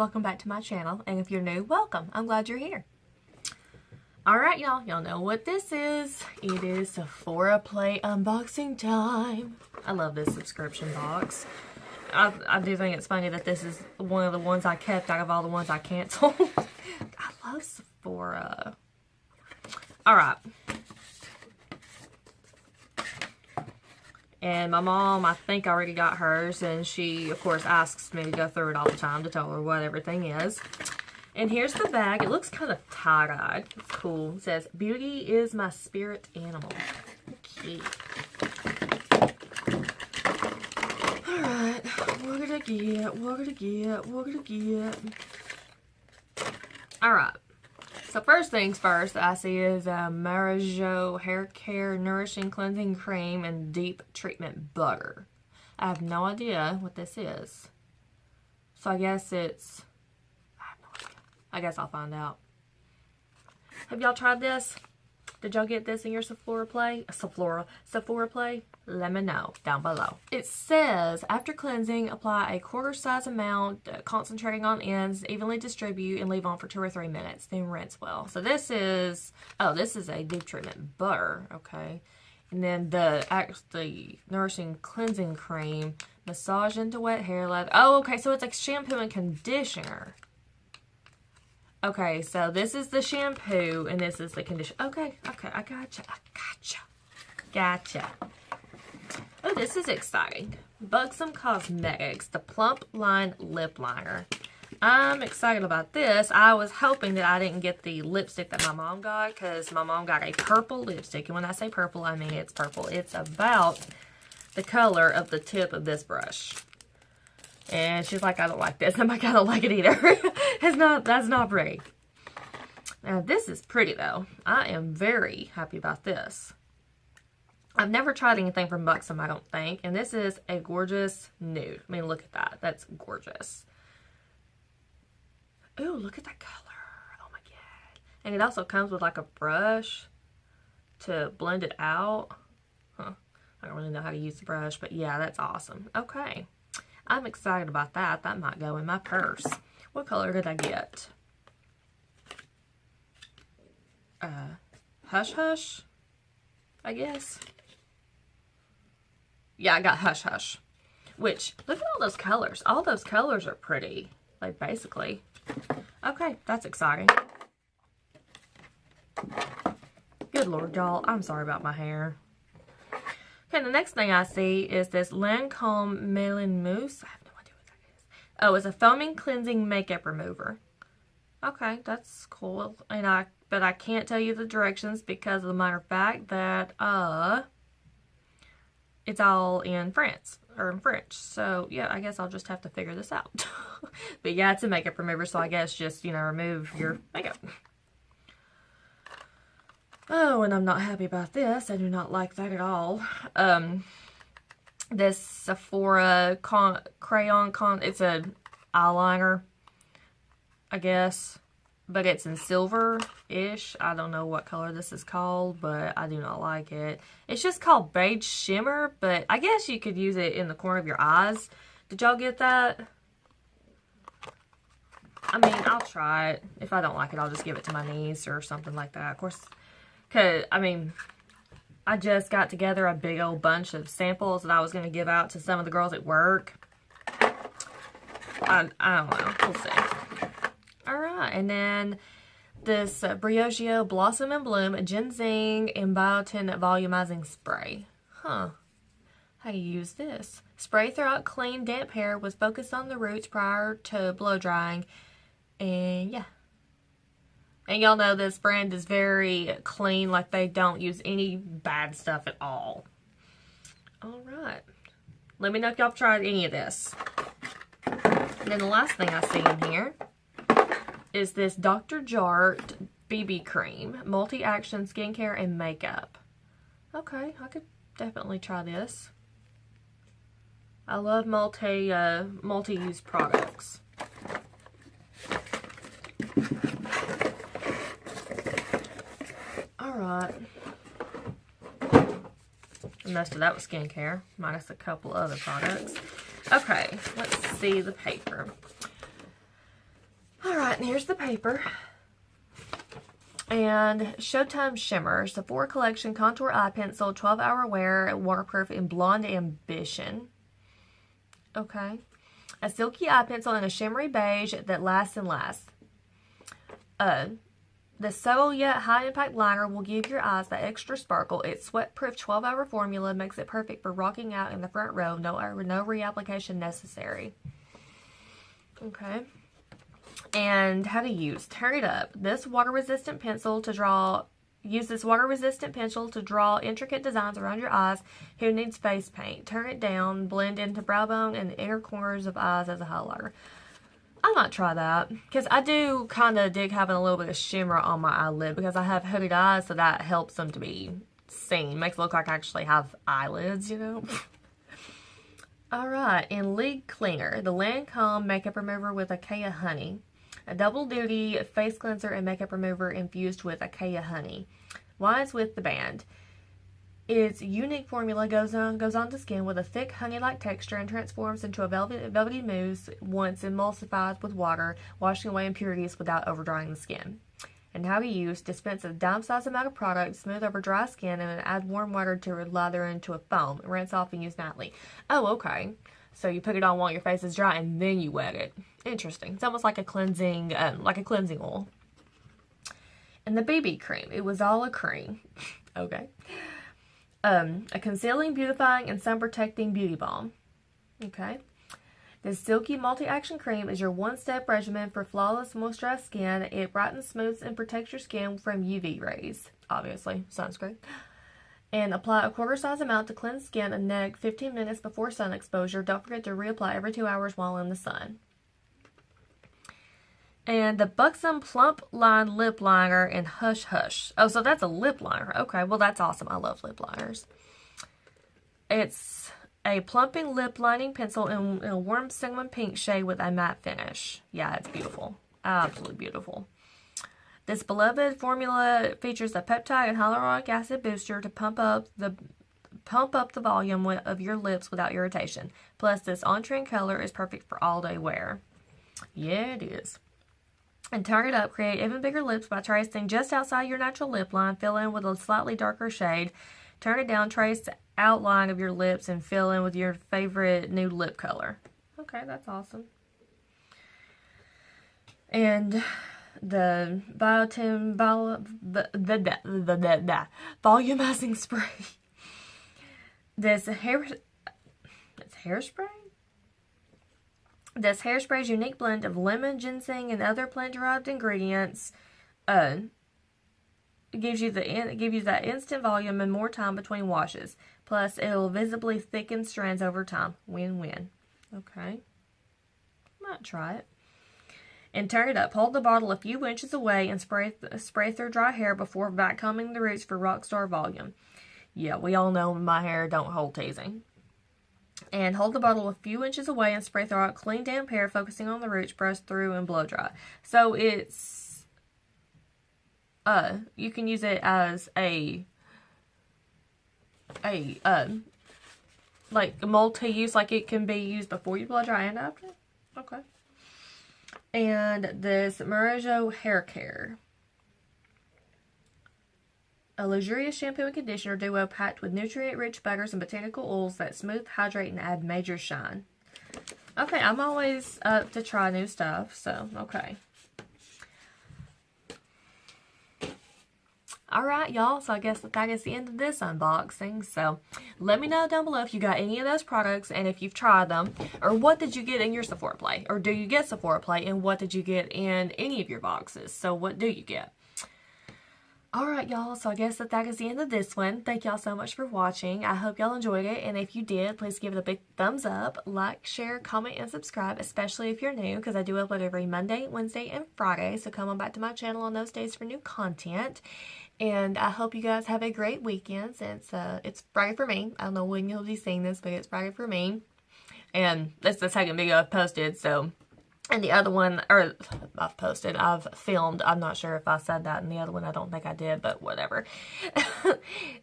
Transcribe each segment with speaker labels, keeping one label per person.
Speaker 1: welcome back to my channel, and if you're new, welcome. I'm glad you're here. Alright y'all, y'all know what this is. It is Sephora Play unboxing time. I love this subscription box. I do think it's funny that this is one of the ones I kept out of all the ones I canceled. I love Sephora. Alright. And my mom, I think, already got hers, and she, of course, asks me to go through it all the time to tell her what everything is. And here's the bag. It looks kind of tie-dyed. It's cool. It says, "Beauty is my spirit animal." Cute. Alright, what did I get? Alright. So first things first that I see is Marijo Hair Care Nourishing Cleansing Cream and Deep Treatment Butter. I have no idea what this is. So I guess it's... I have no idea. I guess I'll find out. Have y'all tried this? Did y'all get this in your Sephora Play? Sephora Play? Let me know down below. It says, after cleansing, apply a quarter size amount, concentrating on ends, evenly distribute, and leave on for 2 or 3 minutes. Then rinse well. So this is, oh, this is a deep treatment butter. Okay. And then the nourishing cleansing cream, massage into wet hair. Oh, okay. So it's like shampoo and conditioner. Okay, so this is the shampoo, and this is the conditioner. Okay, I gotcha. Oh, this is exciting. Buxom Cosmetics, the Plump Line Lip Liner. I'm excited about this. I was hoping that I didn't get the lipstick that my mom got, because my mom got a purple lipstick, and when I say purple, I mean it's purple. It's about the color of the tip of this brush. And she's like, I don't like this. I'm like, I don't like it either. That's not pretty. Now, this is pretty, though. I am very happy about this. I've never tried anything from Buxom, I don't think. And this is a gorgeous nude. I mean, look at that. That's gorgeous. Ooh, look at that color. Oh, my God. And it also comes with, like, a brush to blend it out. Huh. I don't really know how to use the brush, but, yeah, that's awesome. Okay. I'm excited about that. That might go in my purse. What color did I get? Hush Hush, I guess. Yeah, I got Hush Hush. Which, look at all those colors. All those colors are pretty. Like, basically. Okay, that's exciting. Good Lord, y'all. I'm sorry about my hair. Okay, the next thing I see is this Lancome Melon Mousse. I have no idea what that is. Oh, it's a foaming cleansing makeup remover. Okay, that's cool. But I can't tell you the directions because of the minor fact that it's all in French. So yeah, I guess I'll just have to figure this out. But yeah, it's a makeup remover, so I guess just, you know, remove your makeup. Oh, and I'm not happy about this. I do not like that at all. This Sephora crayon, it's an eyeliner, I guess. But it's in silver-ish. I don't know what color this is called, but I do not like it. It's just called Beige Shimmer, but I guess you could use it in the corner of your eyes. Did y'all get that? I mean, I'll try it. If I don't like it, I'll just give it to my niece or something like that. Of course... Because, I mean, I just got together a big old bunch of samples that I was going to give out to some of the girls at work. I don't know. We'll see. Alright, and then this Briogeo Blossom and Bloom Ginseng and Biotin Volumizing Spray. Huh. How do you use this? Spray throughout clean, damp hair was focused on the roots prior to blow drying. And, yeah. And y'all know this brand is very clean, like they don't use any bad stuff at all. Alright. Let me know if y'all have tried any of this. And then the last thing I see in here is this Dr. Jart BB Cream. Multi-action skincare and makeup. Okay, I could definitely try this. I love multi-use products. Alright. Most of that was skincare, minus a couple other products. Okay, let's see the paper. and here's the paper. And Showtime Shimmer, Sephora Collection Contour Eye Pencil, 12-hour wear, waterproof in Blonde Ambition. Okay. A silky eye pencil in a shimmery beige that lasts and lasts. The subtle yet high-impact liner will give your eyes that extra sparkle. Its sweat-proof 12-hour formula makes it perfect for rocking out in the front row. No reapplication necessary. Okay. And how to use. Turn it up. This water-resistant pencil to draw... Use this water-resistant pencil to draw intricate designs around your eyes. Who needs face paint? Turn it down. Blend into brow bone and the inner corners of eyes as a highlighter. I might try that, because I do kind of dig having a little bit of shimmer on my eyelid, because I have hooded eyes, so that helps them to be seen. Makes it look like I actually have eyelids, you know. Alright, in League Cleaner, the Lancome Makeup Remover with Acacia Honey. A double duty face cleanser and makeup remover infused with Acacia Honey. Wise with the band. Its unique formula goes onto skin with a thick honey-like texture and transforms into a velvety mousse once emulsified with water, washing away impurities without overdrying the skin. And how to use. Dispense a dime-sized amount of product, smooth over dry skin, and add warm water to lather into a foam. Rinse off and use nightly. Oh, okay. So you put it on while your face is dry and then you wet it. Interesting. It's almost like a cleansing oil. And the BB cream. It was all a cream. Okay. A concealing, beautifying, and sun-protecting beauty balm. Okay. This silky multi-action cream is your one-step regimen for flawless moisturized skin. It brightens, smooths, and protects your skin from UV rays. Obviously, sunscreen. And apply a quarter-size amount to cleanse skin and neck 15 minutes before sun exposure. Don't forget to reapply every 2 hours while in the sun. And the Buxom Plump Line Lip Liner in Hush Hush. Oh, so that's a lip liner. Okay, well, that's awesome. I love lip liners. It's a plumping lip lining pencil in a warm cinnamon pink shade with a matte finish. Yeah, it's beautiful. Absolutely beautiful. This beloved formula features a peptide and hyaluronic acid booster to pump up the volume of your lips without irritation. Plus, this on-trend color is perfect for all-day wear. Yeah, it is. And turn it up. Create even bigger lips by tracing just outside your natural lip line. Fill in with a slightly darker shade. Turn it down. Trace the outline of your lips and fill in with your favorite nude lip color. Okay, that's awesome. And the Biotin volumizing spray. This hairspray. This hairspray's unique blend of lemon, ginseng, and other plant-derived ingredients gives you that instant volume and more time between washes. Plus, it'll visibly thicken strands over time. Win-win. Okay. Might try it. And turn it up. Hold the bottle a few inches away and spray through dry hair before vacuuming the roots for rockstar volume. Yeah, we all know my hair don't hold teasing. And hold the bottle a few inches away and spray throughout clean, damp hair, focusing on the roots, brush through, and blow dry. So it's, you can use it as like multi-use, like it can be used before you blow dry and after. Okay. And this Marajo Hair Care. A luxurious shampoo and conditioner duo packed with nutrient-rich butters and botanical oils that smooth, hydrate, and add major shine. Okay, I'm always up to try new stuff, so, okay. Alright, y'all, so I guess that is the end of this unboxing. So, let me know down below if you got any of those products and if you've tried them. Or what did you get in your Sephora Play? Or do you get Sephora Play? And what did you get in any of your boxes? So, what do you get? Alright, y'all, so I guess that is the end of this one. Thank y'all so much for watching. I hope y'all enjoyed it, and if you did, please give it a big thumbs up, like, share, comment, and subscribe, especially if you're new, because I do upload every Monday, Wednesday, and Friday, so come on back to my channel on those days for new content. And I hope you guys have a great weekend, since it's Friday for me. I don't know when you'll be seeing this, but it's Friday for me. And that's the second video I've posted, so... And the other one, or I've filmed. I'm not sure if I said that in the other one. I don't think I did, but whatever.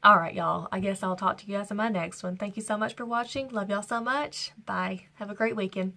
Speaker 1: Alright, y'all. I guess I'll talk to you guys in my next one. Thank you so much for watching. Love y'all so much. Bye. Have a great weekend.